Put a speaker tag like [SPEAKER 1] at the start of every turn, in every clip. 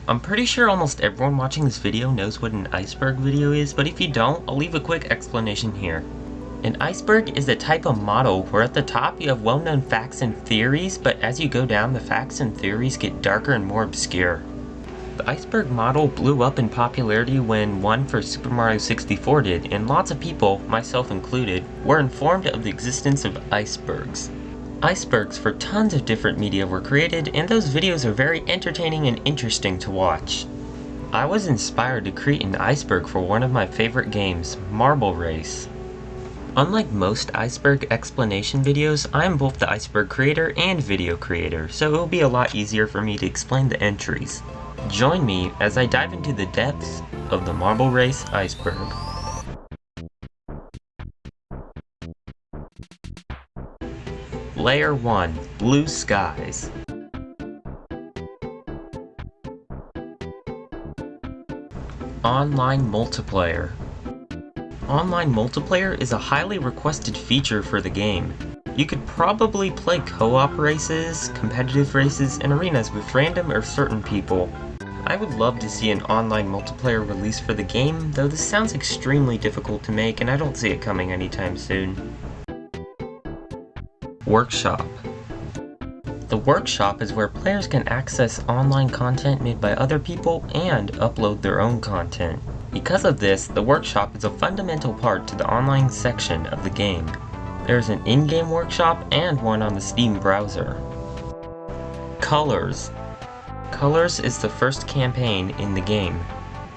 [SPEAKER 1] I'm pretty sure almost everyone watching this video knows what an iceberg video is, but if you don't, I'll leave a quick explanation here. An iceberg is a type of model where at the top you have well-known facts and theories, but as you go down, the facts and theories get darker and more obscure. The iceberg model blew up in popularity when one for Super Mario 64 did, and lots of people, myself included, were informed of the existence of icebergs. Icebergs for tons of different media were created, and those videos are very entertaining and interesting to watch. I was inspired to create an iceberg for one of my favorite games, Marble Race. Unlike most iceberg explanation videos, I am both the iceberg creator and video creator, so it will be a lot easier for me to explain the entries. Join me as I dive into the depths of the Marble Race iceberg. Layer 1, Blue Skies. Online multiplayer. Online multiplayer is a highly requested feature for the game. You could probably play co-op races, competitive races, and arenas with random or certain people. I would love to see an online multiplayer release for the game, though this sounds extremely difficult to make and I don't see it coming anytime soon. Workshop. The workshop is where players can access online content made by other people and upload their own content. Because of this, the workshop is a fundamental part to the online section of the game. There is an in-game workshop and one on the Steam browser. Colors. Colors is the first campaign in the game.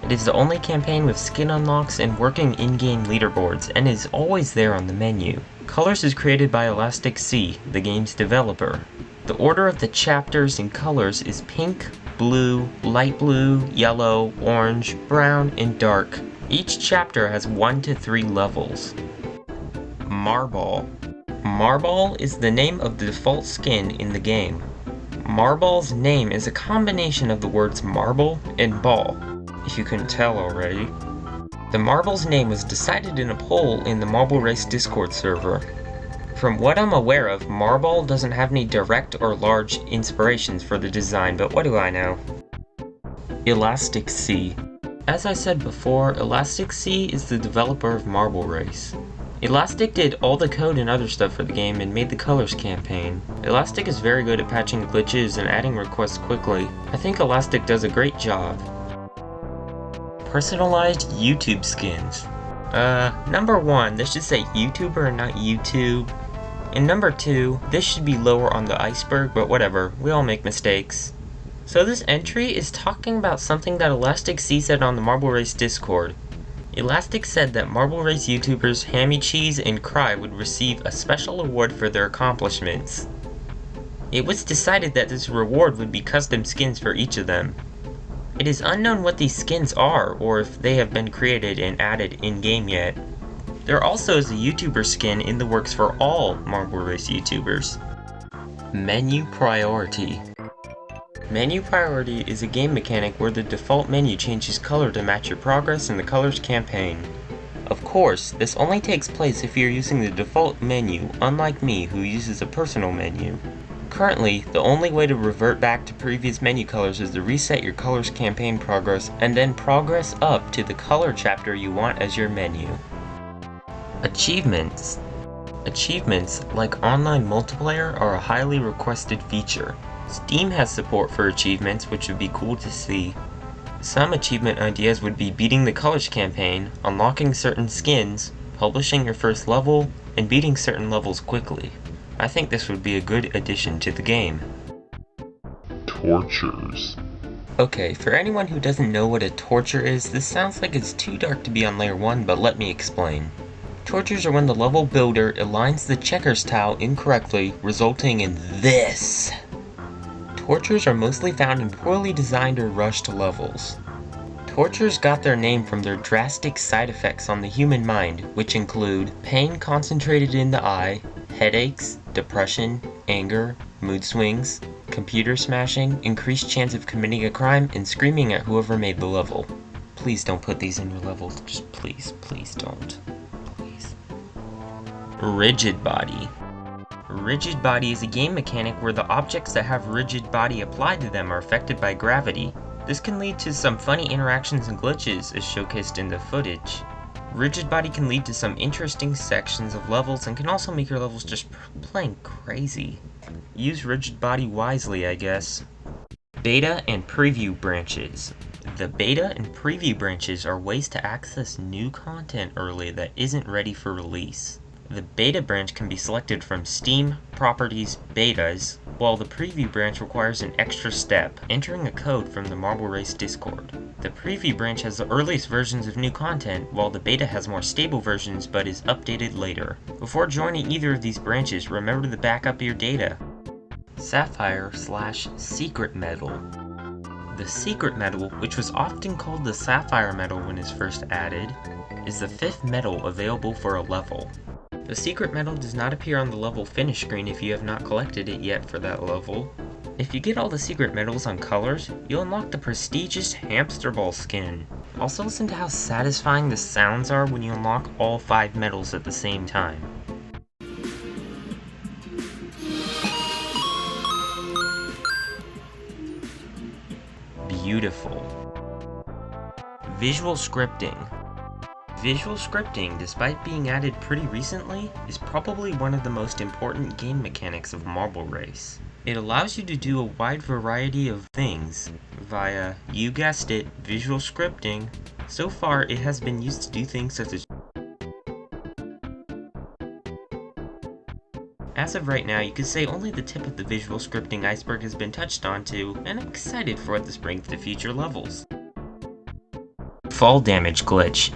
[SPEAKER 1] It is the only campaign with skin unlocks and working in-game leaderboards, and is always there on the menu. Colors is created by Elastic C, the game's developer. The order of the chapters in Colors is pink, blue, light blue, yellow, orange, brown, and dark. Each chapter has 1 to 3 levels. Marball. Marball is the name of the default skin in the game. Marball's name is a combination of the words marble and ball, if you couldn't tell already. The Marball's name was decided in a poll in the Marble Race Discord server. From what I'm aware of, Marball doesn't have any direct or large inspirations for the design, but what do I know? Elastic C. As I said before, Elastic C is the developer of Marble Race. Elastic did all the code and other stuff for the game and made the Colors campaign. Elastic is very good at patching glitches and adding requests quickly. I think Elastic does a great job. Personalized YouTube skins. Number 1, this should say YouTuber and not YouTube. And number 2, this should be lower on the iceberg, but whatever, we all make mistakes. So this entry is talking about something that Elastic C said on the Marble Race Discord. Elastic said that Marble Race YouTubers Hammy Cheese and Cry would receive a special award for their accomplishments. It was decided that this reward would be custom skins for each of them. It is unknown what these skins are, or if they have been created and added in-game yet. There also is a YouTuber skin in the works for all Marble Race YouTubers. Menu Priority. Menu Priority is a game mechanic where the default menu changes color to match your progress in the Colors campaign. Of course, this only takes place if you're using the default menu, unlike me who uses a personal menu. Currently, the only way to revert back to previous menu colors is to reset your Colors campaign progress and then progress up to the color chapter you want as your menu. Achievements. Achievements, like online multiplayer, are a highly requested feature. Steam has support for achievements, which would be cool to see. Some achievement ideas would be beating the Colors campaign, unlocking certain skins, publishing your first level, and beating certain levels quickly. I think this would be a good addition to the game. Tortures. Okay, for anyone who doesn't know what a torture is, this sounds like it's too dark to be on layer 1, but let me explain. Tortures are when the level builder aligns the checkers tile incorrectly, resulting in this. Tortures are mostly found in poorly designed or rushed levels. Tortures got their name from their drastic side effects on the human mind, which include pain concentrated in the eye, headaches, depression, anger, mood swings, computer smashing, increased chance of committing a crime, and screaming at whoever made the level. Please don't put these in your levels. Just please don't. Please. Rigid body. Rigid body is a game mechanic where the objects that have rigid body applied to them are affected by gravity. This can lead to some funny interactions and glitches as showcased in the footage. Rigid body can lead to some interesting sections of levels and can also make your levels just plain crazy. Use rigid body wisely, I guess. Beta and preview branches. The beta and preview branches are ways to access new content early that isn't ready for release. The beta branch can be selected from Steam, Properties, Betas, while the preview branch requires an extra step, entering a code from the Marble Race Discord. The preview branch has the earliest versions of new content, while the beta has more stable versions but is updated later. Before joining either of these branches, remember to back up your data. Sapphire/Secret Medal. The Secret Medal, which was often called the Sapphire Medal when it was first added, is the 5th medal available for a level. The Secret Medal does not appear on the level finish screen if you have not collected it yet for that level. If you get all the secret medals on colors, you'll unlock the prestigious Hamster Ball skin. Also listen to how satisfying the sounds are when you unlock all 5 medals at the same time. Beautiful. Visual scripting. Visual scripting, despite being added pretty recently, is probably one of the most important game mechanics of Marble Race. It allows you to do a wide variety of things via, you guessed it, visual scripting. So far, it has been used to do things such as of right now, you could say only the tip of the visual scripting iceberg has been touched onto, and I'm excited for what this brings to future levels. Fall damage glitch.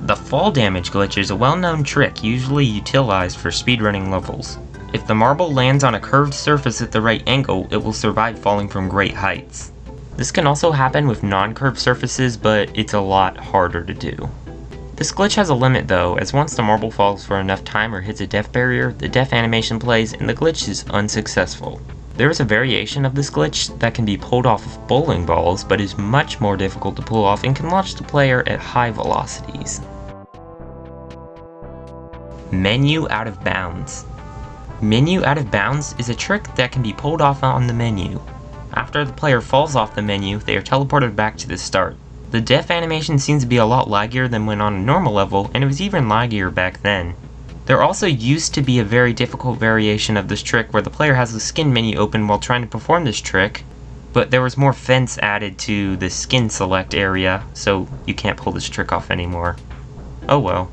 [SPEAKER 1] The fall damage glitch is a well-known trick usually utilized for speedrunning levels. If the marble lands on a curved surface at the right angle, it will survive falling from great heights. This can also happen with non-curved surfaces, but it's a lot harder to do. This glitch has a limit though, as once the marble falls for enough time or hits a death barrier, the death animation plays and the glitch is unsuccessful. There is a variation of this glitch that can be pulled off of bowling balls, but is much more difficult to pull off and can launch the player at high velocities. Menu out of bounds. Menu out of bounds is a trick that can be pulled off on the menu. After the player falls off the menu, they are teleported back to the start. The death animation seems to be a lot laggier than when on a normal level, and it was even laggier back then. There also used to be a very difficult variation of this trick where the player has the skin menu open while trying to perform this trick, but there was more fence added to the skin select area, so you can't pull this trick off anymore. Oh well.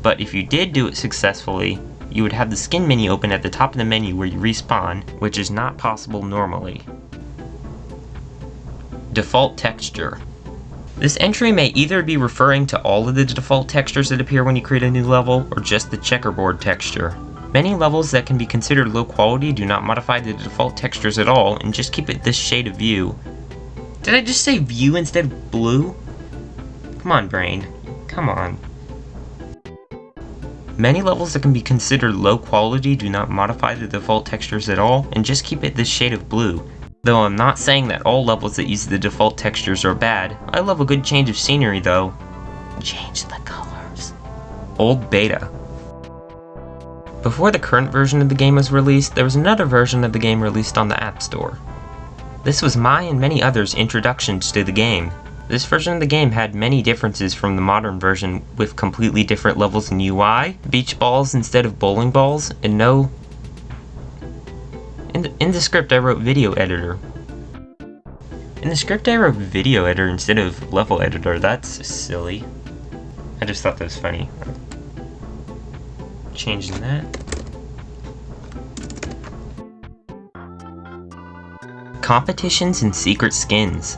[SPEAKER 1] But if you did do it successfully, you would have the skin menu open at the top of the menu where you respawn, which is not possible normally. Default texture. This entry may either be referring to all of the default textures that appear when you create a new level, or just the checkerboard texture. Many levels that can be considered low quality do not modify the default textures at all, and just keep it this shade of view. Did I just say view instead of blue? Come on, brain. Come on. Many levels that can be considered low quality do not modify the default textures at all, and just keep it this shade of blue. Though I'm not saying that all levels that use the default textures are bad, I love a good change of scenery though. Change the colors. Old beta. Before the current version of the game was released, there was another version of the game released on the App Store. This was my and many others' introductions to the game. This version of the game had many differences from the modern version, with completely different levels in UI, beach balls instead of bowling balls, and no... In the script I wrote video editor. In the script I wrote video editor instead of level editor. That's silly. I just thought that was funny. Changing that. Competitions and secret skins.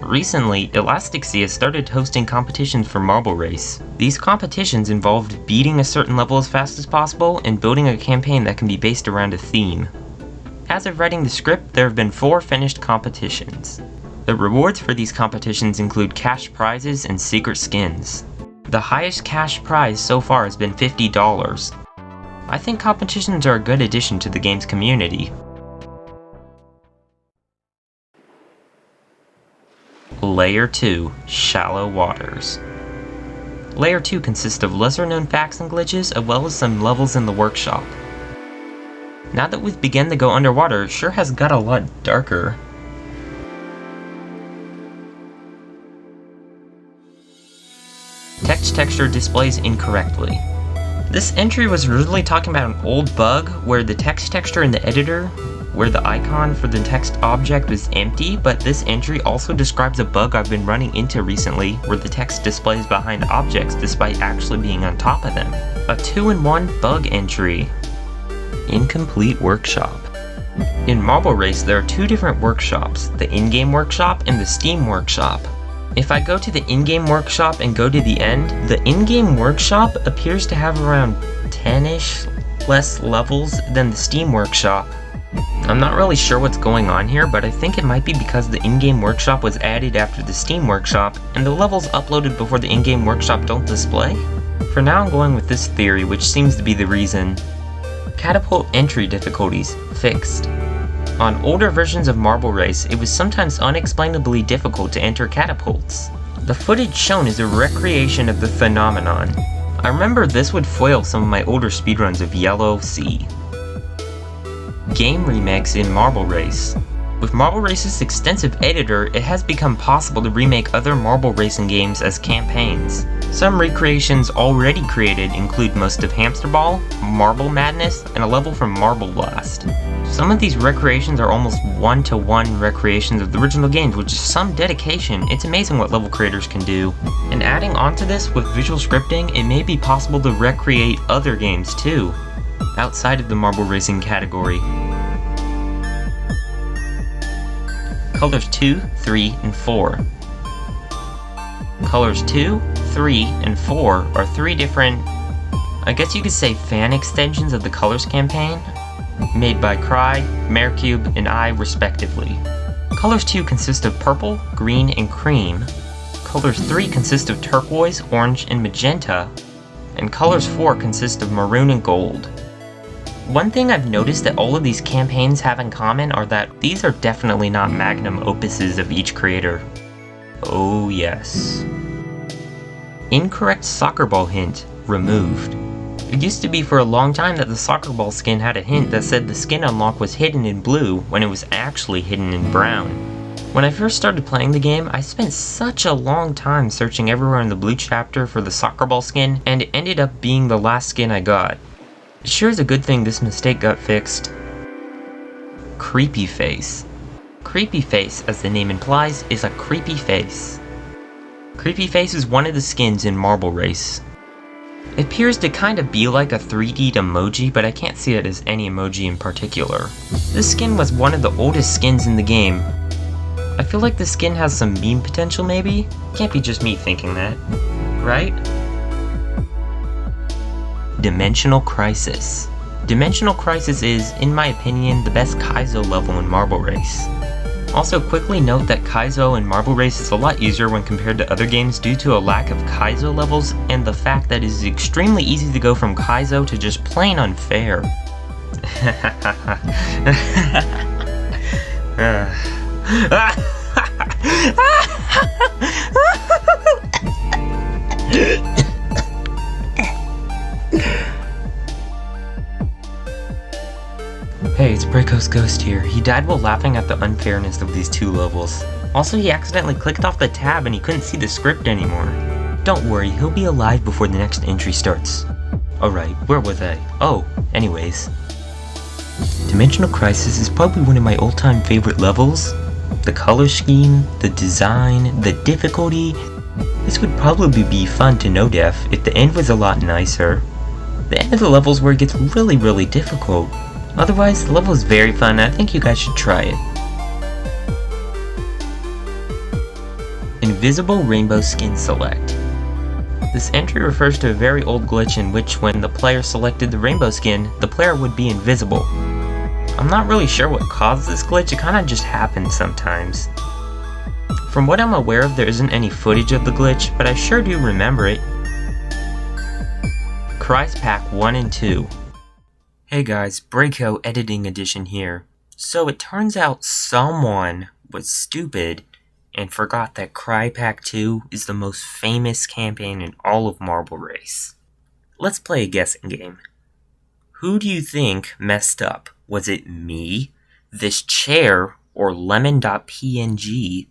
[SPEAKER 1] Recently, Elastic Sea has started hosting competitions for Marble Race. These competitions involved beating a certain level as fast as possible and building a campaign that can be based around a theme. As of writing the script, there have been 4 finished competitions. The rewards for these competitions include cash prizes and secret skins. The highest cash prize so far has been $50. I think competitions are a good addition to the game's community. Layer 2, Shallow Waters. Layer 2 consists of lesser-known facts and glitches, as well as some levels in the workshop. Now that we've begun to go underwater, it sure has got a lot darker. Text texture displays incorrectly. This entry was originally talking about an old bug where the text texture in the editor, where the icon for the text object was empty, but this entry also describes a bug I've been running into recently where the text displays behind objects despite actually being on top of them. A 2-in-1 bug entry. Incomplete workshop. In Marble Race, there are two different workshops, the in-game workshop and the Steam workshop. If I go to the in-game workshop and go to the end, the in-game workshop appears to have around 10-ish less levels than the Steam workshop. I'm not really sure what's going on here, but I think it might be because the in-game workshop was added after the Steam workshop, and the levels uploaded before the in-game workshop don't display? For now I'm going with this theory, which seems to be the reason. Catapult entry difficulties fixed. On older versions of Marble Race, it was sometimes unexplainably difficult to enter catapults. The footage shown is a recreation of the phenomenon. I remember this would foil some of my older speedruns of Yellow Sea. Game remakes in Marble Race. With Marble Race's extensive editor, it has become possible to remake other marble racing games as campaigns. Some recreations already created include most of Hamster Ball, Marble Madness, and a level from Marble Blast. Some of these recreations are almost one-to-one recreations of the original games, which is some dedication. It's amazing what level creators can do. And adding onto this with visual scripting, it may be possible to recreate other games too, outside of the marble racing category. Colors 2, 3, and 4. Colors 2, 3, and 4 are three different, I guess you could say, fan extensions of the Colors campaign, made by Cry, Marecube, and I respectively. Colors 2 consist of purple, green, and cream. Colors 3 consist of turquoise, orange, and magenta. And Colors 4 consist of maroon and gold. One thing I've noticed that all of these campaigns have in common are that these are definitely not magnum opuses of each creator. Oh yes. Incorrect soccer ball hint removed. It used to be for a long time that the soccer ball skin had a hint that said the skin unlock was hidden in blue when it was actually hidden in brown. When I first started playing the game, I spent such a long time searching everywhere in the blue chapter for the soccer ball skin, and it ended up being the last skin I got. It sure is a good thing this mistake got fixed. Creepy face. Creepy face, as the name implies, is a creepy face. Creepy face is one of the skins in Marble Race. It appears to kind of be like a 3D emoji, but I can't see it as any emoji in particular. This skin was one of the oldest skins in the game. I feel like the skin has some meme potential maybe? Can't be just me thinking that, right? Dimensional Crisis. Dimensional Crisis is, in my opinion, the best Kaizo level in Marble Race. Also, quickly note that Kaizo in Marble Race is a lot easier when compared to other games due to a lack of Kaizo levels and the fact that it is extremely easy to go from Kaizo to just plain unfair. Hey, it's Braycoe's ghost here. He died while laughing at the unfairness of these two levels. Also, he accidentally clicked off the tab and he couldn't see the script anymore. Don't worry, he'll be alive before the next entry starts. Alright, where was I? Oh, anyways. Dimensional Crisis is probably one of my all-time favorite levels. The color scheme, the design, the difficulty. This would probably be fun to no def if the end was a lot nicer. The end of the levels where it gets really difficult. Otherwise, the level is very fun and I think you guys should try it. Invisible Rainbow Skin Select. This entry refers to a very old glitch in which when the player selected the rainbow skin, the player would be invisible. I'm not really sure what caused this glitch, it kinda just happens sometimes. From what I'm aware of, there isn't any footage of the glitch, but I sure do remember it. Cry's Pack 1 and 2. Hey guys, Braycoe Editing Edition here. So it turns out someone was stupid and forgot that Cry Pack 2 is the most famous campaign in all of Marble Race. Let's play a guessing game. Who do you think messed up? Was it me, this chair, or lemon.png?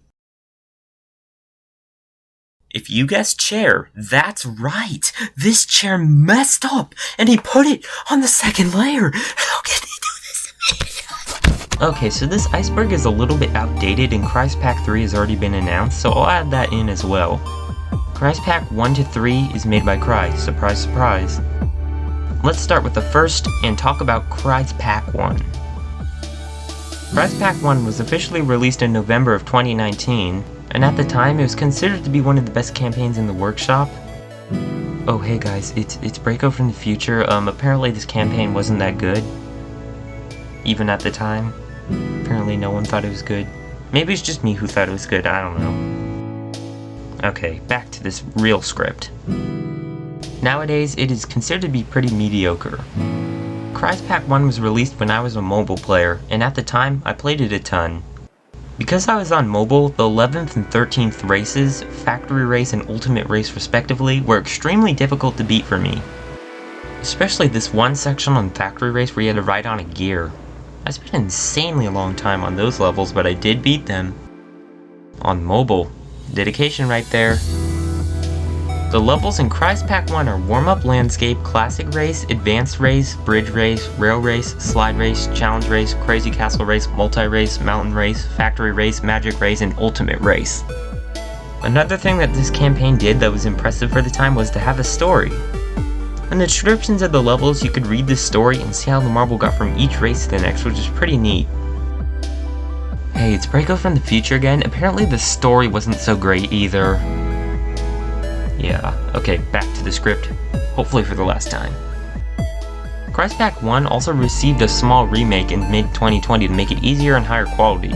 [SPEAKER 1] If you guessed chair, that's right! This chair messed up, and he put it on the second layer! How can he do this to me? Okay, so this iceberg is a little bit outdated, and Cry's Pack 3 has already been announced, so I'll add that in as well. Cry's Pack 1 to 3 is made by Cry, surprise surprise. Let's start with the first, and talk about Cry's Pack 1. Cry's Pack 1 was officially released in November of 2019, and at the time it was considered to be one of the best campaigns in the workshop. Oh hey guys, it's Braycoe from the future. Apparently this campaign wasn't that good. Even at the time. Apparently no one thought it was good. Maybe it's just me who thought it was good, I don't know. Okay, back to this real script. Nowadays, it is considered to be pretty mediocre. Cry's Pack 1 was released when I was a mobile player, and at the time, I played it a ton. Because I was on mobile, the 11th and 13th races, Factory Race and Ultimate Race respectively, were extremely difficult to beat for me. Especially this one section on Factory Race where you had to ride on a gear. I spent an insanely long time on those levels, but I did beat them. On mobile. Dedication right there. The levels in Cry's Pack 1 are Warm-Up Landscape, Classic Race, Advanced Race, Bridge Race, Rail Race, Slide Race, Challenge Race, Crazy Castle Race, Multi-Race, Mountain Race, Factory Race, Magic Race, and Ultimate Race. Another thing that this campaign did that was impressive for the time was to have a story. In the descriptions of the levels, you could read this story and see how the marble got from each race to the next, which is pretty neat. Hey, it's Braycoe from the future again. Apparently the story wasn't so great either. Yeah, okay, back to the script, hopefully for the last time. Cry's Pack 1 also received a small remake in mid-2020 to make it easier and higher quality.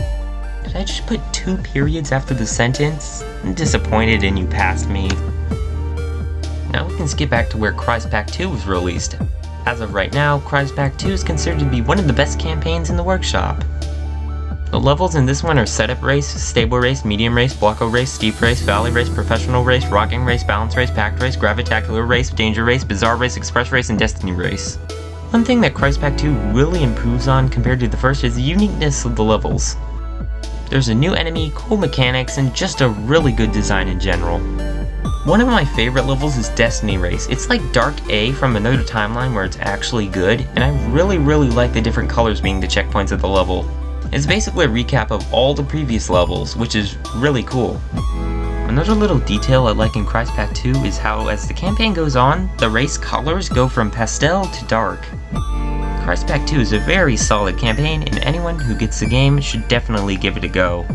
[SPEAKER 1] Did I just put 2 periods after the sentence? I'm disappointed in you past me. Now we can skip back to where Cry's Pack 2 was released. As of right now, Cry's Pack 2 is considered to be one of the best campaigns in the workshop. The levels in this one are Setup Race, Stable Race, Medium Race, Blocko Race, Steep Race, Valley Race, Professional Race, Rocking Race, Balance Race, Packed Race, Gravitacular Race, Danger Race, Bizarre Race, Express Race, and Destiny Race. One thing that Cry's Pack 2 really improves on compared to the first is the uniqueness of the levels. There's a new enemy, cool mechanics, and just a really good design in general. One of my favorite levels is Destiny Race. It's like Dark A from another timeline where it's actually good, and I really like the different colors being the checkpoints of the level. It's basically a recap of all the previous levels, which is really cool. Another little detail I like in Cry's Pack 2 is how, as the campaign goes on, the race colors go from pastel to dark. Cry's Pack 2 is a very solid campaign, and anyone who gets the game should definitely give it a go.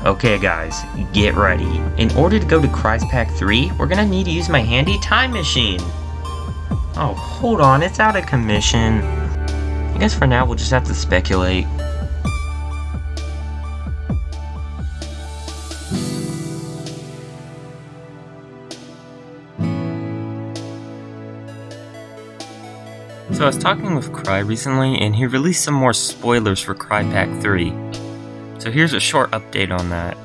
[SPEAKER 1] Okay guys, get ready. In order to go to Cry's Pack 3, we're gonna need to use my handy time machine. Oh, hold on, it's out of commission. I guess for now we'll just have to speculate. So I was talking with Cry recently, and he released some more spoilers for Cry Pack 3. So here's a short update on that.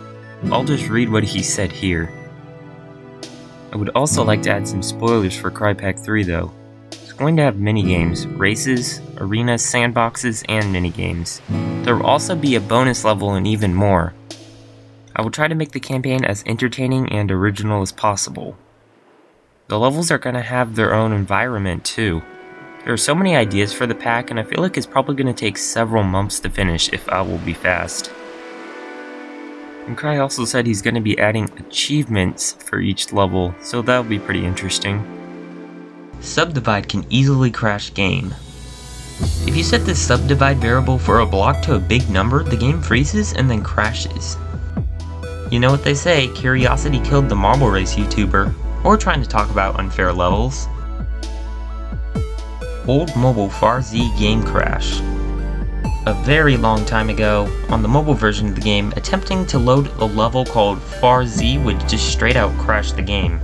[SPEAKER 1] I'll just read what he said here. I would also like to add some spoilers for Cry Pack 3 though. It's going to have minigames, races, arenas, sandboxes, and minigames. There will also be a bonus level and even more. I will try to make the campaign as entertaining and original as possible. The levels are going to have their own environment too. There are so many ideas for the pack, and I feel like it's probably going to take several months to finish if I will be fast. And Cry also said he's going to be adding achievements for each level, so that'll be pretty interesting. Subdivide can easily crash game. If you set the subdivide variable for a block to a big number, the game freezes and then crashes. You know what they say, curiosity killed the marble race YouTuber, or trying to talk about unfair levels. Old mobile Far Z game crash. A very long time ago, on the mobile version of the game, attempting to load a level called Far Z would just straight out crash the game.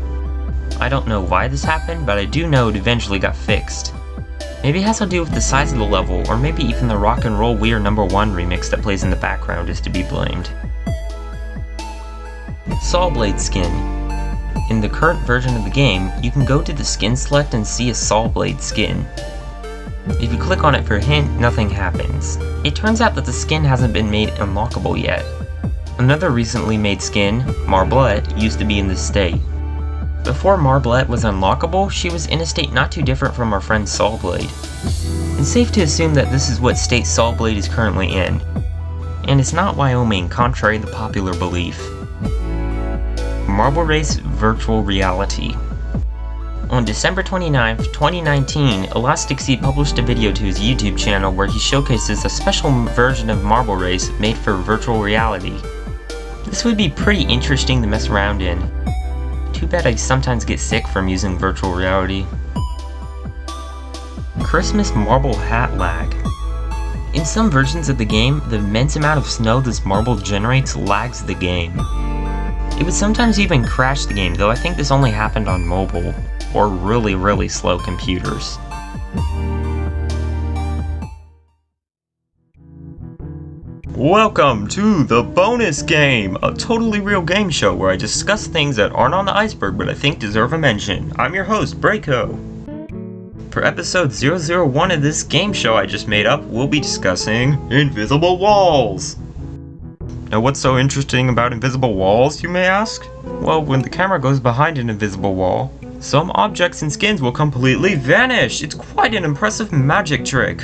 [SPEAKER 1] I don't know why this happened, but I do know it eventually got fixed. Maybe it has to do with the size of the level, or maybe even the Rock and Roll We're Number 1 remix that plays in the background is to be blamed. Saw Blade skin. In the current version of the game, you can go to the skin select and see a Saw Blade skin. If you click on it for a hint, nothing happens. It turns out that the skin hasn't been made unlockable yet. Another recently made skin, Marblette, used to be in this state. Before Marblette was unlockable, she was in a state not too different from our friend Sawblade. It's safe to assume that this is what state Sawblade is currently in. And it's not Wyoming, contrary to the popular belief. Marble Race Virtual Reality. On December 29th, 2019, Elastic Seed published a video to his YouTube channel where he showcases a special version of Marble Race made for virtual reality. This would be pretty interesting to mess around in. Too bad I sometimes get sick from using virtual reality. Christmas Marble Hat Lag. In some versions of the game, the immense amount of snow this marble generates lags the game. It would sometimes even crash the game, though I think this only happened on mobile, or really slow computers. Welcome to the bonus game, a totally real game show where I discuss things that aren't on the iceberg but I think deserve a mention. I'm your host, Braycoe. For episode 001 of this game show I just made up, we'll be discussing invisible walls. Now what's so interesting about invisible walls, you may ask? Well, when the camera goes behind an invisible wall, some objects and skins will completely vanish. It's quite an impressive magic trick.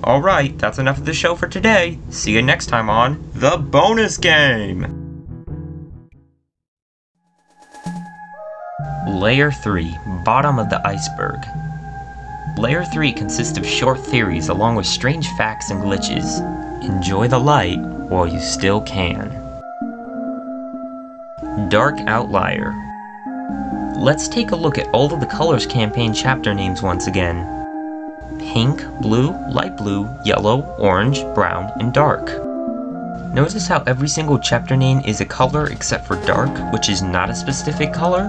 [SPEAKER 1] Alright, that's enough of the show for today. See you next time on The Bonus Game! Layer 3, Bottom of the Iceberg. Layer 3 consists of short theories along with strange facts and glitches. Enjoy the light while you still can. Dark Outlier. Let's take a look at all of the Colors campaign chapter names once again. Pink, blue, light blue, yellow, orange, brown, and dark. Notice how every single chapter name is a color except for dark, which is not a specific color?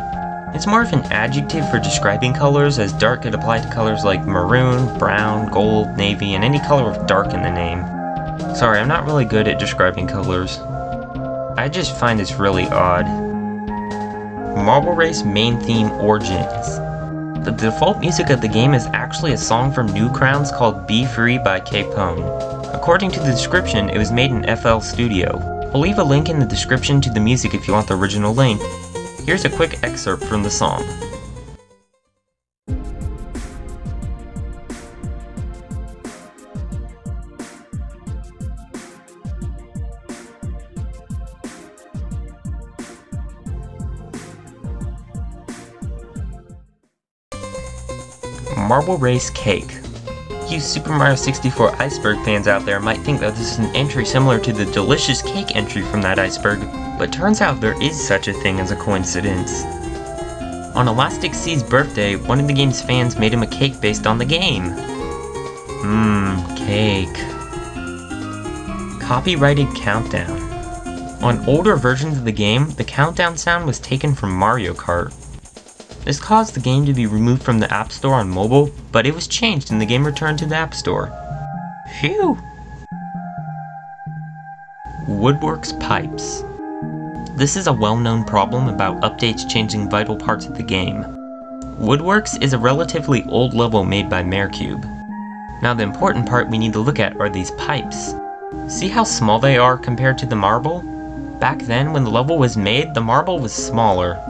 [SPEAKER 1] It's more of an adjective for describing colors, as dark could apply to colors like maroon, brown, gold, navy, and any color with dark in the name. Sorry, I'm not really good at describing colors. I just find this really odd. Marble Race main theme Origins. The default music of the game is actually a song from Newgrounds called Be Free by Capone. According to the description, it was made in FL Studio. I'll leave a link in the description to the music if you want the original link. Here's a quick excerpt from the song. Marble Race Cake. You Super Mario 64 Iceberg fans out there might think that this is an entry similar to the delicious cake entry from that Iceberg, but turns out there is such a thing as a coincidence. On Elastic Seed's birthday, one of the game's fans made him a cake based on the game. Cake. Copyrighted Countdown. On older versions of the game, the countdown sound was taken from Mario Kart. This caused the game to be removed from the App Store on mobile, but it was changed and the game returned to the App Store. Phew! Woodworks Pipes. This is a well-known problem about updates changing vital parts of the game. Woodworks is a relatively old level made by Marecube. Now the important part we need to look at are these pipes. See how small they are compared to the marble? Back then, when the level was made, the marble was smaller.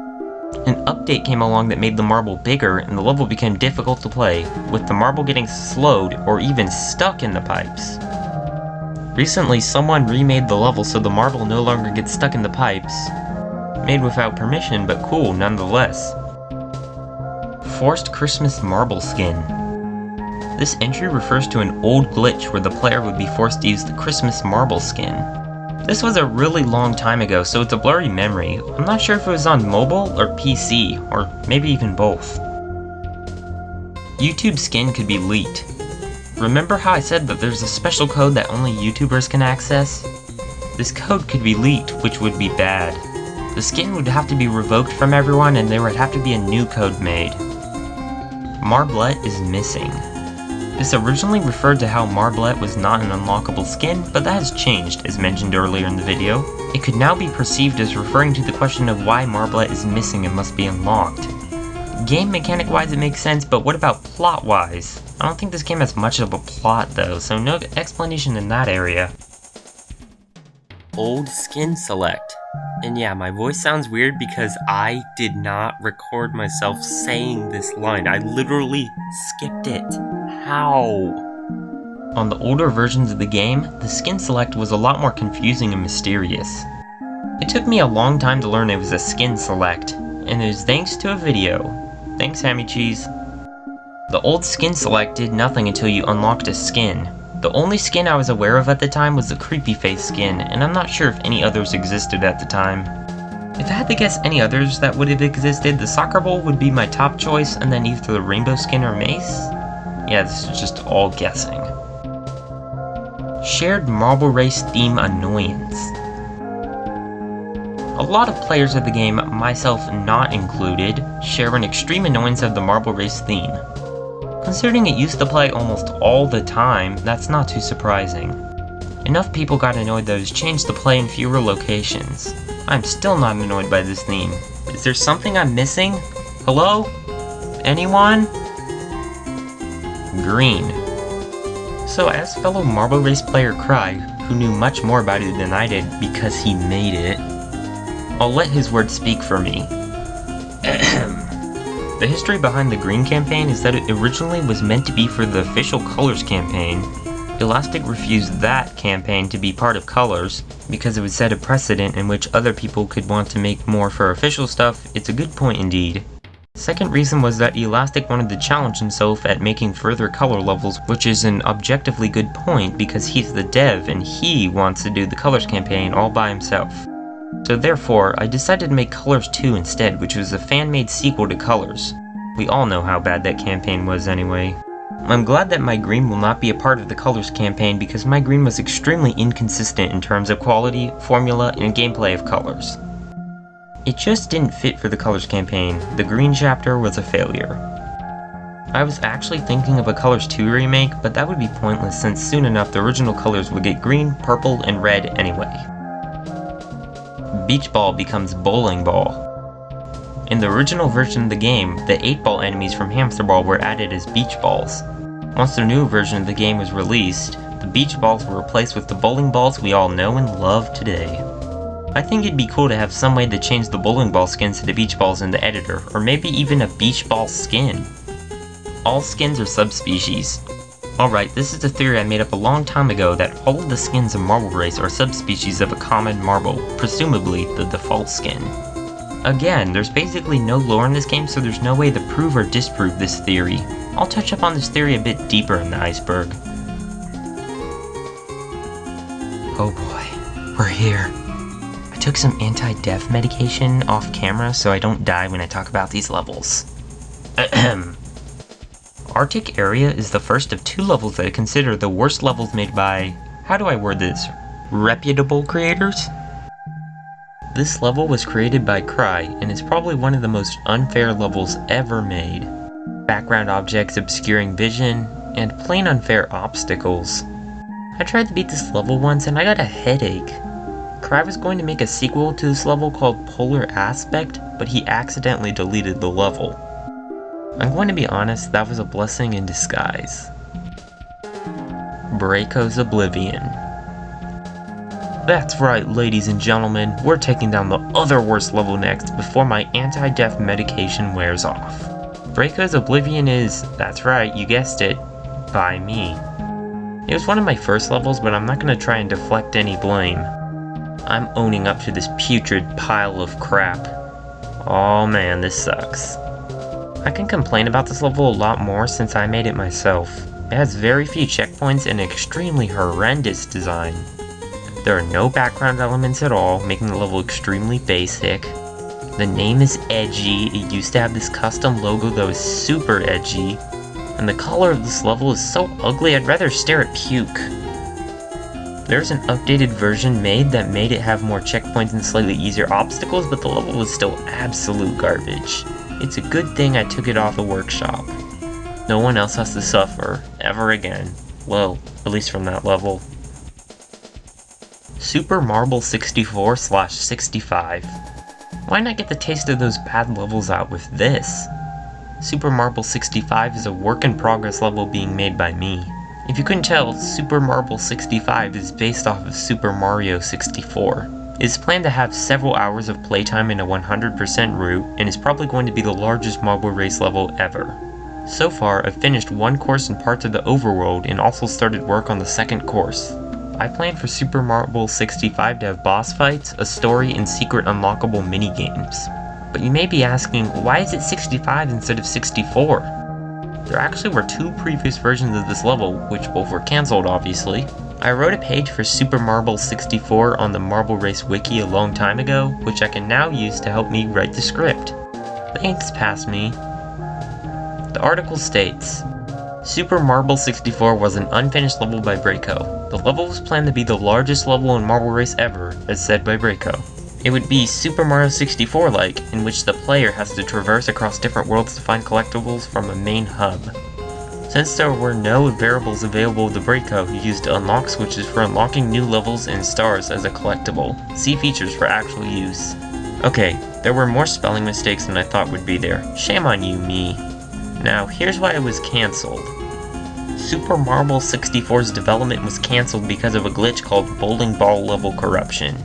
[SPEAKER 1] An update came along that made the marble bigger and the level became difficult to play, with the marble getting slowed or even stuck in the pipes. Recently, someone remade the level so the marble no longer gets stuck in the pipes. Made without permission, but cool nonetheless. Forced Christmas Marble Skin. This entry refers to an old glitch where the player would be forced to use the Christmas marble skin. This was a really long time ago, so it's a blurry memory. I'm not sure if it was on mobile or PC, or maybe even both. YouTube skin could be leaked. Remember how I said that there's a special code that only YouTubers can access? This code could be leaked, which would be bad. The skin would have to be revoked from everyone and there would have to be a new code made. Marblette is missing. This originally referred to how Marblette was not an unlockable skin, but that has changed, as mentioned earlier in the video. It could now be perceived as referring to the question of why Marblette is missing and must be unlocked. Game mechanic wise it makes sense, but what about plot wise? I don't think this game has much of a plot though, so no explanation in that area. Old skin select. And yeah, my voice sounds weird because I did not record myself saying this line. I literally skipped it. How? On the older versions of the game, the skin select was a lot more confusing and mysterious. It took me a long time to learn it was a skin select, and it was thanks to a video. Thanks, Hammy Cheese. The old skin select did nothing until you unlocked a skin. The only skin I was aware of at the time was the creepy face skin, and I'm not sure if any others existed at the time. If I had to guess any others that would have existed, the soccer ball would be my top choice, and then either the rainbow skin or mace? Yeah, this is just all guessing. Shared marble race theme annoyance. A lot of players of the game, myself not included, share an extreme annoyance of the marble race theme. Considering it used to play almost all the time, that's not too surprising. Enough people got annoyed that it was changed to play in fewer locations. I'm still not annoyed by this theme. Is there something I'm missing? Hello? Anyone? Green. So as fellow Marble Race player Cry, who knew much more about it than I did because he made it, I'll let his words speak for me. The history behind the green campaign is that it originally was meant to be for the official Colors campaign. Elastic refused that campaign to be part of Colors because it would set a precedent in which other people could want to make more for official stuff. It's a good point indeed. Second reason was that Elastic wanted to challenge himself at making further color levels, which is an objectively good point because he's the dev and he wants to do the Colors campaign all by himself. So therefore, I decided to make Colors 2 instead, which was a fan-made sequel to Colors. We all know how bad that campaign was anyway. I'm glad that my green will not be a part of the Colors campaign because my green was extremely inconsistent in terms of quality, formula, and gameplay of Colors. It just didn't fit for the Colors campaign. The green chapter was a failure. I was actually thinking of a Colors 2 remake, but that would be pointless since soon enough the original Colors would get green, purple, and red anyway. Beach Ball becomes Bowling Ball. In the original version of the game, the 8-ball enemies from Hamster Ball were added as beach balls. Once the new version of the game was released, the beach balls were replaced with the bowling balls we all know and love today. I think it'd be cool to have some way to change the bowling ball skins to the beach balls in the editor, or maybe even a beach ball skin. All skins are subspecies. Alright, this is a theory I made up a long time ago that all of the skins in Marble Race are subspecies of a common marble, presumably the default skin. Again, there's basically no lore in this game, so there's no way to prove or disprove this theory. I'll touch up on this theory a bit deeper in the Iceberg. Oh boy, we're here. I took some anti-death medication off camera so I don't die when I talk about these levels. Ahem. Arctic Area is the first of 2 levels that I consider the worst levels made by, how do I word this, reputable creators? This level was created by Cry and is probably one of the most unfair levels ever made. Background objects obscuring vision, and plain unfair obstacles. I tried to beat this level once and I got a headache. Cry was going to make a sequel to this level called Polar Aspect, but he accidentally deleted the level. I'm going to be honest, that was a blessing in disguise. Braycoe's Oblivion. That's right, ladies and gentlemen, we're taking down the other worst level next before my anti-death medication wears off. Braycoe's Oblivion is, that's right, you guessed it, by me. It was one of my first levels, but I'm not going to try and deflect any blame. I'm owning up to this putrid pile of crap. Oh man, this sucks. I can complain about this level a lot more since I made it myself. It has very few checkpoints and an extremely horrendous design. There are no background elements at all, making the level extremely basic. The name is edgy, it used to have this custom logo that was super edgy. And the color of this level is so ugly I'd rather stare at puke. There's an updated version made that made it have more checkpoints and slightly easier obstacles, but the level is still absolute garbage. It's a good thing I took it off the workshop. No one else has to suffer, ever again. Well, at least from that level. Super Marble 64/65. Why not get the taste of those bad levels out with this? Super Marble 65 is a work in progress level being made by me. If you couldn't tell, Super Marble 65 is based off of Super Mario 64. It is planned to have several hours of playtime in a 100% route, and is probably going to be the largest marble race level ever. So far, I've finished one course and parts of the overworld and also started work on the second course. I plan for Super Marble 65 to have boss fights, a story, and secret unlockable minigames. But you may be asking, why is it 65 instead of 64? There actually were two previous versions of this level, which both were cancelled obviously. I wrote a page for Super Marble 64 on the Marble Race wiki a long time ago, which I can now use to help me write the script. Thanks, past me. The article states, Super Marble 64 was an unfinished level by Braycoe. The level was planned to be the largest level in Marble Race ever, as said by Braycoe. It would be Super Mario 64-like, in which the player has to traverse across different worlds to find collectibles from a main hub. Since there were no variables available to Braycoe, he used unlock switches for unlocking new levels and stars as a collectible. See features for actual use. Okay, there were more spelling mistakes than I thought would be there. Shame on you, me. Now, here's why it was cancelled. Super Marble 64's development was cancelled because of a glitch called bowling ball level corruption.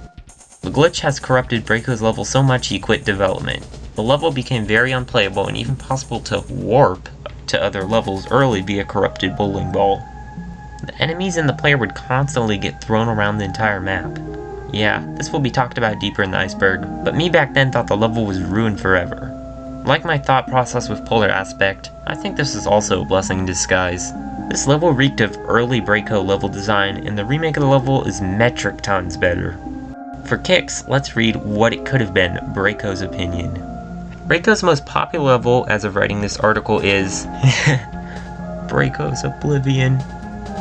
[SPEAKER 1] The glitch has corrupted Braycoe's level so much he quit development. The level became very unplayable and even possible to warp to other levels early via corrupted bowling ball. The enemies and the player would constantly get thrown around the entire map. Yeah, this will be talked about deeper in the Iceberg, but me back then thought the level was ruined forever. Like my thought process with Polar Aspect, I think this is also a blessing in disguise. This level reeked of early Braycoe level design, and the remake of the level is metric tons better. For kicks, let's read what it could have been, Braycoe's opinion. Braycoe's most popular level as of writing this article is Braycoe's Oblivion.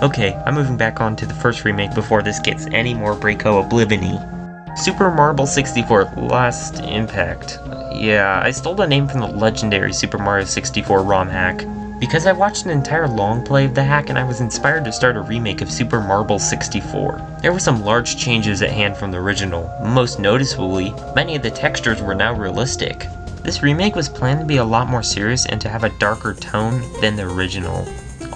[SPEAKER 1] Okay, I'm moving back on to the first remake before this gets any more Braycoe Oblivion-y. Super Marble 64 Last Impact. Yeah, I stole the name from the legendary Super Mario 64 ROM hack. Because I watched an entire long play of the hack and I was inspired to start a remake of Super Marble 64. There were some large changes at hand from the original. Most noticeably, many of the textures were now realistic. This remake was planned to be a lot more serious and to have a darker tone than the original.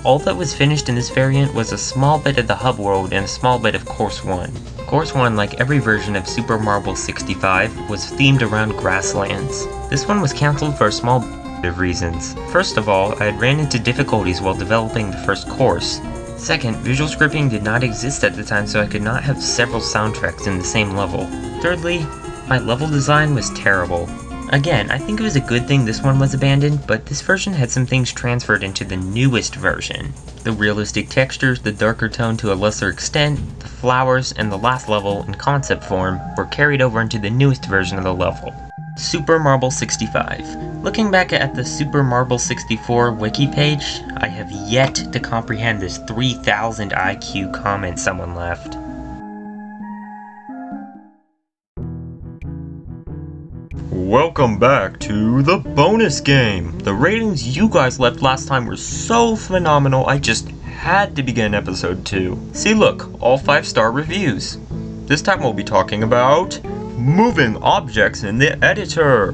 [SPEAKER 1] All that was finished in this variant was a small bit of the hub world and a small bit of Course 1. Course 1, like every version of Super Marble 65, was themed around grasslands. This one was cancelled for a small of reasons. First of all, I had ran into difficulties while developing the first course. Second, visual scripting did not exist at the time, so I could not have several soundtracks in the same level. Thirdly, my level design was terrible. Again, I think it was a good thing this one was abandoned, but this version had some things transferred into the newest version. The realistic textures, the darker tone to a lesser extent, the flowers, and the last level, in concept form, were carried over into the newest version of the level. Super Marble 65. Looking back at the Super Marble 64 wiki page, I have yet to comprehend this 3000 IQ comment someone left. Welcome back to the bonus game! The ratings you guys left last time were so phenomenal, I just had to begin episode 2. See, look, all 5-star reviews. This time we'll be talking about moving objects in the editor.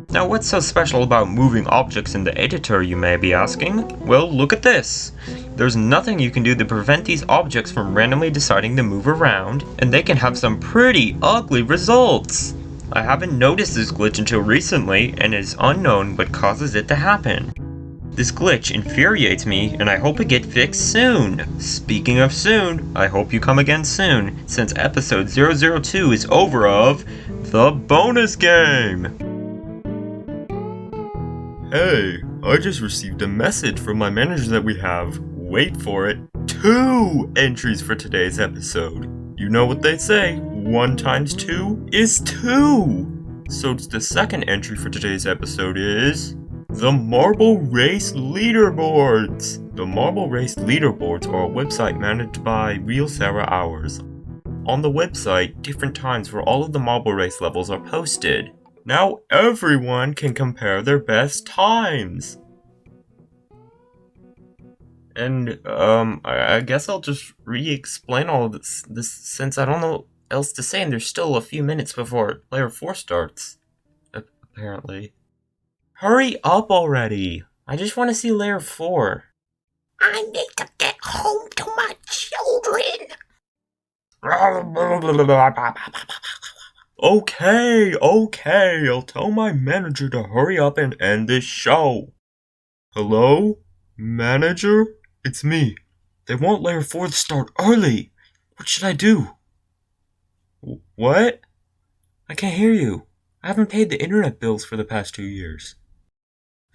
[SPEAKER 1] Now, what's so special about moving objects in the editor, you may be asking? Well, look at this. There's nothing you can do to prevent these objects from randomly deciding to move around, and they can have some pretty ugly results. I haven't noticed this glitch until recently, and is unknown what causes it to happen. This glitch infuriates me, and I hope it gets fixed soon. Speaking of soon, I hope you come again soon, since episode 002 is over of the bonus game. Hey, I just received a message from my manager that we have, wait for it, 2 entries for today's episode. You know what they say, 1 times 2 is 2. So the second entry for today's episode is the Marble Race Leaderboards. The Marble Race Leaderboards are a website managed by Real Sarah Hours. On the website, different times for all of the Marble Race levels are posted. Now everyone can compare their best times. And, I guess I'll just re-explain all of this since I don't know else to say and there's still a few minutes before Layer 4 starts. Apparently. Hurry up already! I just want to see Layer 4.
[SPEAKER 2] I need to get home to my children.
[SPEAKER 1] Okay, I'll tell my manager to hurry up and end this show. Hello? Manager? It's me. They want Layer 4 to start early. What should I do? What? I can't hear you. I haven't paid the internet bills for the past 2 years.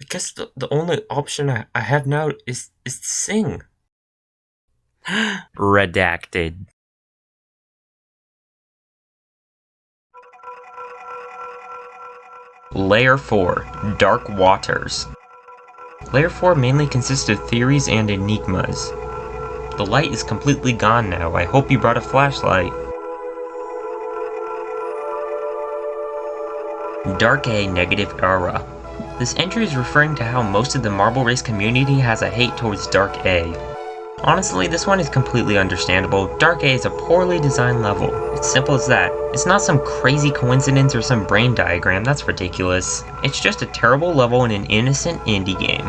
[SPEAKER 1] I guess the only option I have now is to sing. Redacted. Layer 4, Dark Waters. Layer 4 mainly consists of theories and enigmas. The light is completely gone now. I hope you brought a flashlight. Dark A Negative Era. This entry is referring to how most of the Marble Race community has a hate towards Dark A. Honestly, this one is completely understandable. Dark A is a poorly designed level. It's simple as that. It's not some crazy coincidence or some brain diagram, that's ridiculous. It's just a terrible level in an innocent indie game.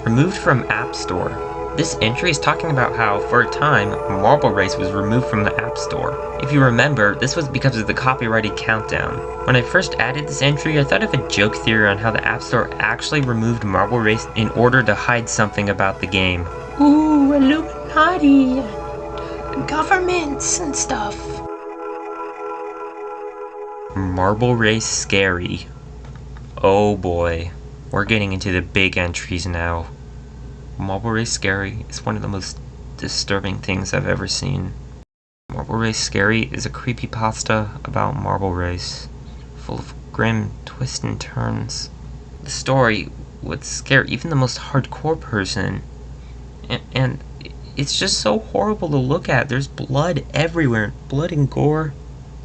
[SPEAKER 1] Removed from App Store. This entry is talking about how, for a time, Marble Race was removed from the App Store. If you remember, this was because of the copyrighted countdown. When I first added this entry, I thought of a joke theory on how the App Store actually removed Marble Race in order to hide something about the game.
[SPEAKER 2] Ooh, Illuminati, governments and stuff.
[SPEAKER 1] Marble Race Scary. Oh boy, we're getting into the big entries now. Marble Race Scary is one of the most disturbing things I've ever seen. Marble Race Scary is a creepypasta about Marble Race, full of grim twists and turns. The story would scare even the most hardcore person, and it's just so horrible to look at. There's blood everywhere, blood and gore,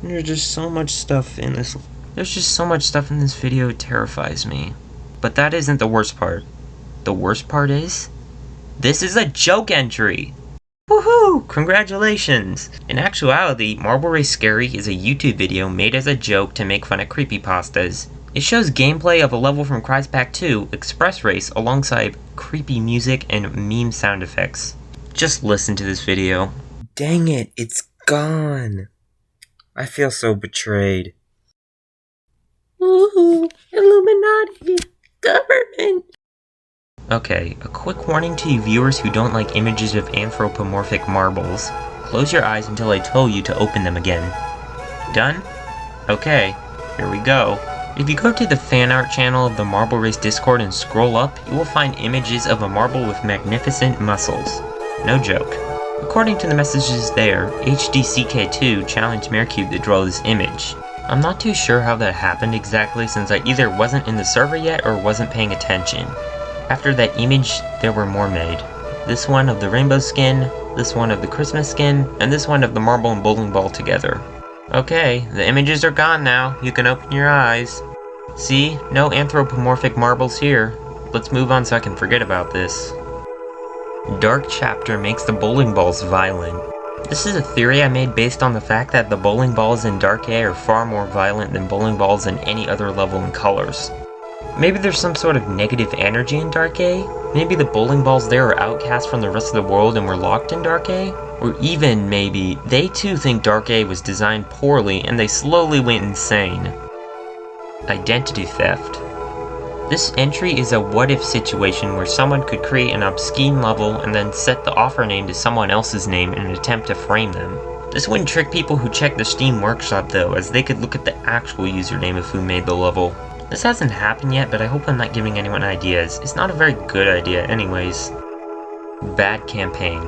[SPEAKER 1] and there's just so much stuff in this. There's just so much stuff in this video, it terrifies me. But that isn't the worst part. The worst part is, this is a joke entry! Woohoo! Congratulations! In actuality, Marble Race Scary is a YouTube video made as a joke to make fun of creepypastas. It shows gameplay of a level from Cry's Pack 2, Express Race, alongside creepy music and meme sound effects. Just listen to this video. Dang it, it's gone! I feel so betrayed.
[SPEAKER 2] Ooh, Illuminati, government.
[SPEAKER 1] Okay, a quick warning to you viewers who don't like images of anthropomorphic marbles. Close your eyes until I tell you to open them again. Done? Okay, here we go. If you go to the fan art channel of the Marble Race Discord and scroll up, you will find images of a marble with magnificent muscles. No joke. According to the messages there, HDCK2 challenged Mercube to draw this image. I'm not too sure how that happened exactly since I either wasn't in the server yet or wasn't paying attention. After that image, there were more made. This one of the rainbow skin, this one of the Christmas skin, and this one of the marble and bowling ball together. Okay, the images are gone now. You can open your eyes. See? No anthropomorphic marbles here. Let's move on so I can forget about this. Dark Chapter makes the bowling balls violent. This is a theory I made based on the fact that the bowling balls in Dark A are far more violent than bowling balls in any other level in Colors. Maybe there's some sort of negative energy in Dark A? Maybe the bowling balls there are outcast from the rest of the world and were locked in Dark A? Or even, maybe, they too think Dark A was designed poorly and they slowly went insane. Identity theft. This entry is a what-if situation where someone could create an obscene level and then set the offer name to someone else's name in an attempt to frame them. This wouldn't trick people who check the Steam Workshop though, as they could look at the actual username of who made the level. This hasn't happened yet, but I hope I'm not giving anyone ideas. It's not a very good idea anyways. Bad Campaign.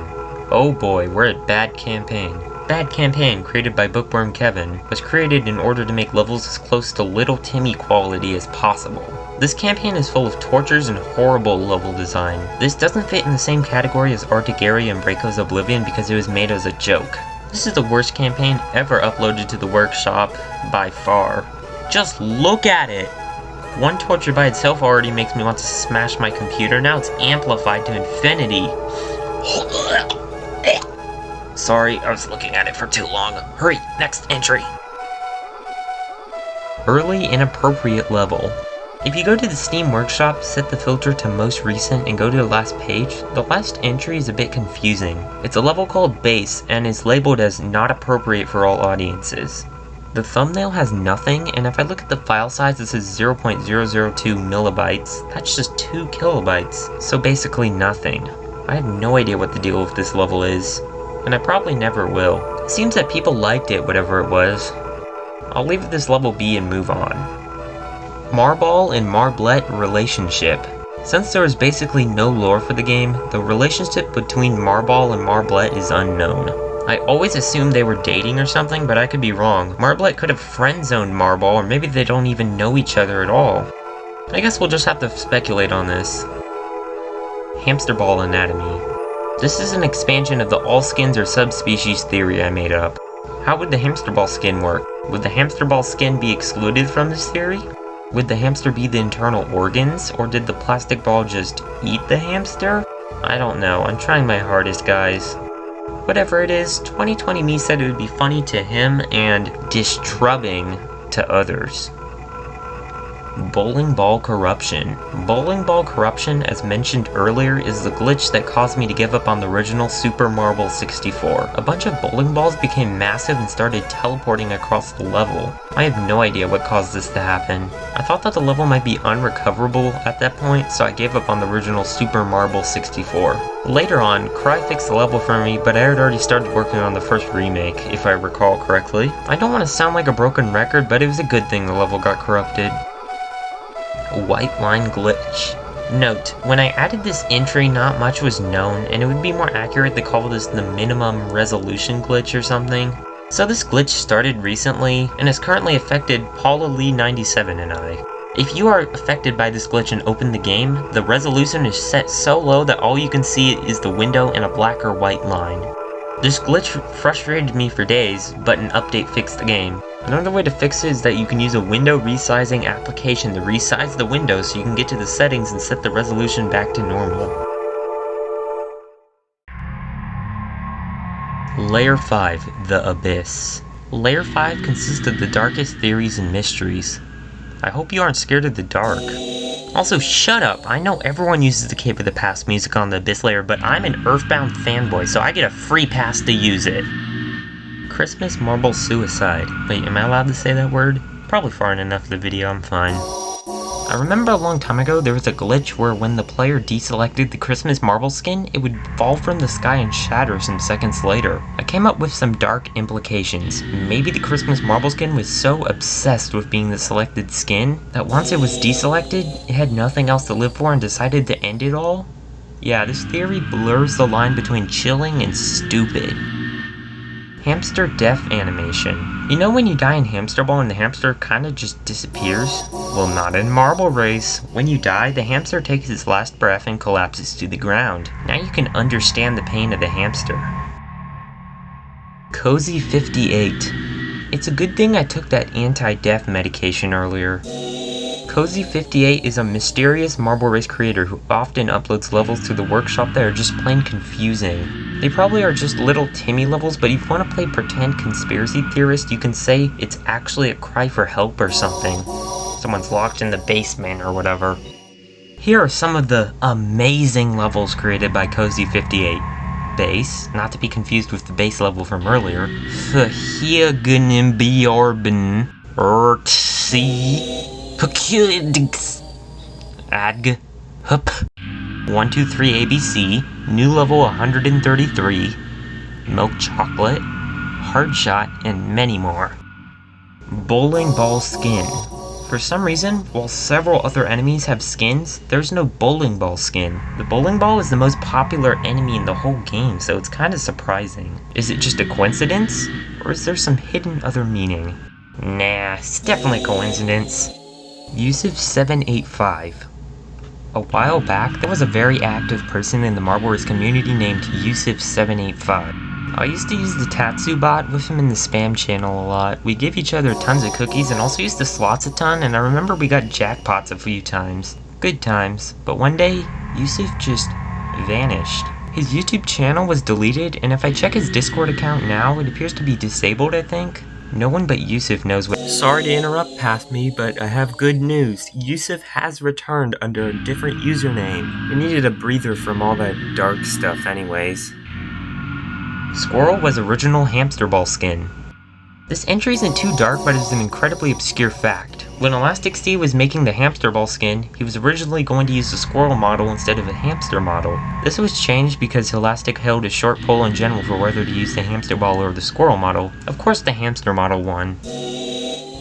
[SPEAKER 1] Oh boy, we're at Bad Campaign. Bad Campaign, created by Bookworm Kevin, was created in order to make levels as close to Little Timmy quality as possible. This campaign is full of tortures and horrible level design. This doesn't fit in the same category as Arctic Area and Braycoe's Oblivion because it was made as a joke. This is the worst campaign ever uploaded to the workshop, by far. Just look at it! One torture by itself already makes me want to smash my computer, now it's amplified to infinity. Sorry, I was looking at it for too long. Hurry, next entry. Early Inappropriate Level. If you go to the Steam Workshop, set the filter to most recent, and go to the last page, the last entry is a bit confusing. It's a level called Base, and is labeled as not appropriate for all audiences. The thumbnail has nothing, and if I look at the file size, it says 0.002 millibytes. That's just 2 kilobytes, so basically nothing. I have no idea what the deal with this level is, and I probably never will. It seems that people liked it, whatever it was. I'll leave this level be and move on. Marball and Marblet relationship. Since there is basically no lore for the game, the relationship between Marball and Marblet is unknown. I always assumed they were dating or something, but I could be wrong. Marblet could have friend-zoned Marball, or maybe they don't even know each other at all. I guess we'll just have to speculate on this. Hamster ball anatomy. This is an expansion of the all skins or subspecies theory I made up. How would the hamster ball skin work? Would the hamster ball skin be excluded from this theory? Would the hamster be the internal organs, or did the plastic ball just eat the hamster? I don't know, I'm trying my hardest, guys. Whatever it is, 2020 me said it would be funny to him and disturbing to others. Bowling ball corruption. Bowling ball corruption, as mentioned earlier, is the glitch that caused me to give up on the original Super Marble 64. A bunch of bowling balls became massive and started teleporting across the level. I have no idea what caused this to happen. I thought that the level might be unrecoverable at that point, so I gave up on the original Super Marble 64. Later on, Cry fixed the level for me, but I had already started working on the first remake, if I recall correctly. I don't want to sound like a broken record, but it was a good thing the level got corrupted. White line glitch. Note, when I added this entry, not much was known, and it would be more accurate to call this the minimum resolution glitch or something. So this glitch started recently, and has currently affected Paula Lee 97 and I. If you are affected by this glitch and open the game, the resolution is set so low that all you can see is the window and a black or white line. This glitch frustrated me for days, but an update fixed the game. Another way to fix it is that you can use a window resizing application to resize the window so you can get to the settings and set the resolution back to normal. Layer 5, The Abyss. Layer 5 consists of the darkest theories and mysteries. I hope you aren't scared of the dark. Also, shut up! I know everyone uses the Cape of the Past music on the Abyss layer, but I'm an Earthbound fanboy, so I get a free pass to use it. Christmas Marble Suicide. Wait, am I allowed to say that word? Probably far enough of the video, I'm fine. I remember a long time ago there was a glitch where when the player deselected the Christmas Marble skin, it would fall from the sky and shatter some seconds later. I came up with some dark implications. Maybe the Christmas Marble skin was so obsessed with being the selected skin that once it was deselected, it had nothing else to live for and decided to end it all? Yeah, this theory blurs the line between chilling and stupid. Hamster death animation. You know when you die in Hamster Ball and the hamster kinda just disappears? Well, not in Marble Race. When you die, the hamster takes its last breath and collapses to the ground. Now you can understand the pain of the hamster. Cozy 58. It's a good thing I took that anti-death medication earlier. Cozy 58 is a mysterious Marble Race creator who often uploads levels to the workshop that are just plain confusing. They probably are just little Timmy levels, but if you want to play pretend conspiracy theorist, you can say it's actually a cry for help or something. Someone's locked in the basement or whatever. Here are some of the amazing levels created by Cozy 58. Base, not to be confused with the base level from earlier. Fahiegnimbiorben. Ertsi. Pekudix. Adg. Hup. 123 ABC, new level 133, milk chocolate, hard shot, and many more. Bowling ball skin. For some reason, while several other enemies have skins, there's no bowling ball skin. The bowling ball is the most popular enemy in the whole game, so it's kinda surprising. Is it just a coincidence? Or is there some hidden other meaning? Nah, it's definitely a coincidence. Yusuf785. A while back, there was a very active person in the Marble Race community named Yusuf785. I used to use the Tatsu bot with him in the spam channel a lot. We gave each other tons of cookies and also used the slots a ton, and I remember we got jackpots a few times. Good times. But one day, Yusuf just vanished. His YouTube channel was deleted, and if I check his Discord account now, it appears to be disabled, I think. No one but Yusuf knows what— Sorry to interrupt, Past Me, but I have good news. Yusuf has returned under a different username. We needed a breather from all that dark stuff anyways. Squirrel was original hamster ball skin. This entry isn't too dark, but is an incredibly obscure fact. When Elastic C was making the hamster ball skin, he was originally going to use the squirrel model instead of a hamster model. This was changed because Elastic held a short poll in general for whether to use the hamster ball or the squirrel model. Of course the hamster model won.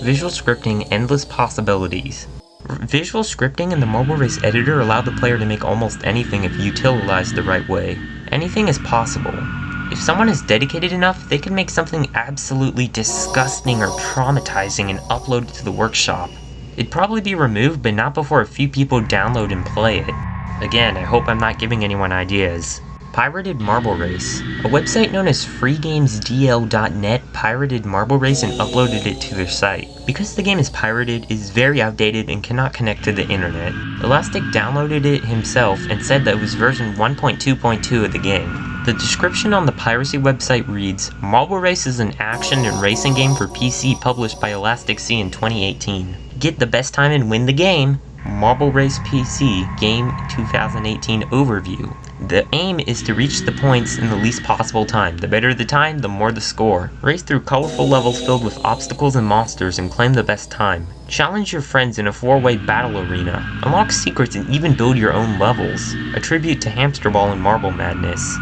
[SPEAKER 1] Visual scripting, endless possibilities. Visual scripting in the Marble Race editor allowed the player to make almost anything if utilized the right way. Anything is possible. If someone is dedicated enough, they can make something absolutely disgusting or traumatizing and upload it to the workshop. It'd probably be removed, but not before a few people download and play it. Again, I hope I'm not giving anyone ideas. Pirated Marble Race. A website known as freegamesdl.net pirated Marble Race and uploaded it to their site. Because the game is pirated, it is very outdated and cannot connect to the internet. Elastic downloaded it himself and said that it was version 1.2.2 of the game. The description on the piracy website reads, Marble Race is an action and racing game for PC published by Elastic C in 2018. Get the best time and win the game. Marble Race PC Game 2018 Overview. The aim is to reach the points in the least possible time. The better the time, the more the score. Race through colorful levels filled with obstacles and monsters and claim the best time. Challenge your friends in a 4-way battle arena. Unlock secrets and even build your own levels. A tribute to Hamster Ball and Marble Madness.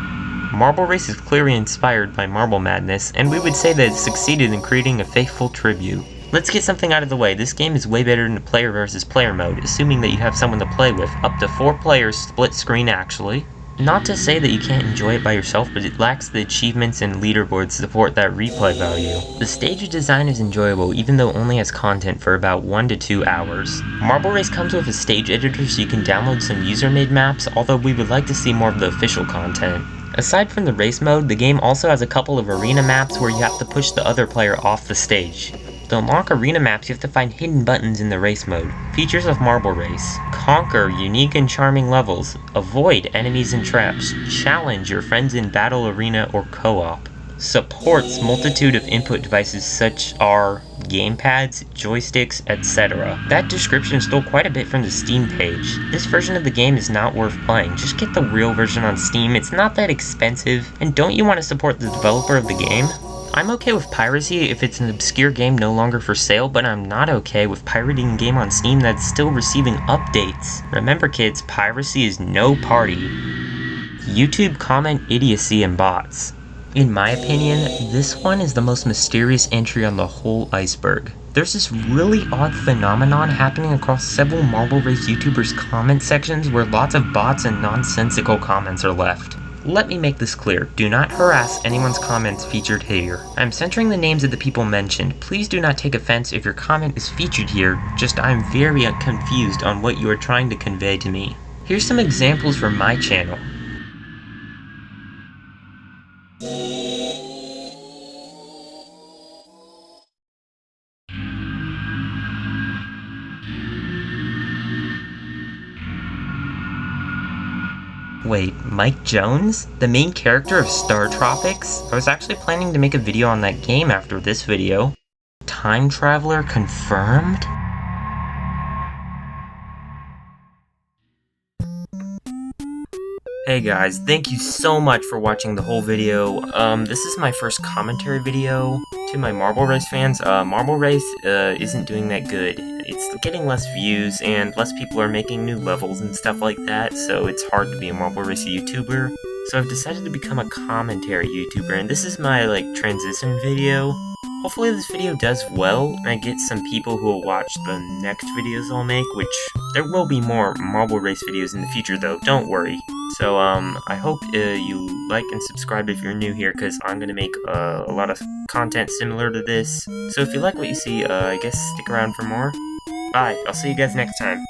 [SPEAKER 1] Marble Race is clearly inspired by Marble Madness, and we would say that it succeeded in creating a faithful tribute. Let's get something out of the way. This game is way better than player versus player mode, assuming that you have someone to play with. Up to 4 players, split screen actually. Not to say that you can't enjoy it by yourself, but it lacks the achievements and leaderboards to support that replay value. The stage design is enjoyable, even though it only has content for about 1 to 2 hours. Marble Race comes with a stage editor so you can download some user-made maps, although we would like to see more of the official content. Aside from the race mode, the game also has a couple of arena maps where you have to push the other player off the stage. To unlock arena maps, you have to find hidden buttons in the race mode. Features of Marble Race. Conquer unique and charming levels. Avoid enemies and traps. Challenge your friends in battle arena or co-op. Supports multitude of input devices such are gamepads, joysticks, etc. That description stole quite a bit from the Steam page. This version of the game is not worth playing. Just get the real version on Steam. It's not that expensive. And don't you want to support the developer of the game? I'm okay with piracy if it's an obscure game no longer for sale, but I'm not okay with pirating a game on Steam that's still receiving updates. Remember kids, piracy is no party. YouTube comment idiocy and bots. In my opinion, this one is the most mysterious entry on the whole Iceberg. There's this really odd phenomenon happening across several Marble Race YouTubers' comment sections where lots of bots and nonsensical comments are left. Let me make this clear, do not harass anyone's comments featured here. I'm censoring the names of the people mentioned. Please do not take offense if your comment is featured here, just I'm very confused on what you are trying to convey to me. Here's some examples from my channel. Wait, Mike Jones? The main character of Star Tropics? I was actually planning to make a video on that game after this video. Time Traveler confirmed? Hey guys, thank you so much for watching the whole video. This is my first commentary video to my Marble Race fans. Marble Race isn't doing that good. It's getting less views and less people are making new levels and stuff like that, so it's hard to be a Marble Race YouTuber. So I've decided to become a commentary YouTuber, and this is my transition video. Hopefully this video does well, and I get some people who will watch the next videos I'll make, which there will be more Marble Race videos in the future though, don't worry. So I hope you like and subscribe if you're new here, because I'm going to make a lot of content similar to this. So if you like what you see, I guess stick around for more. Bye, I'll see you guys next time.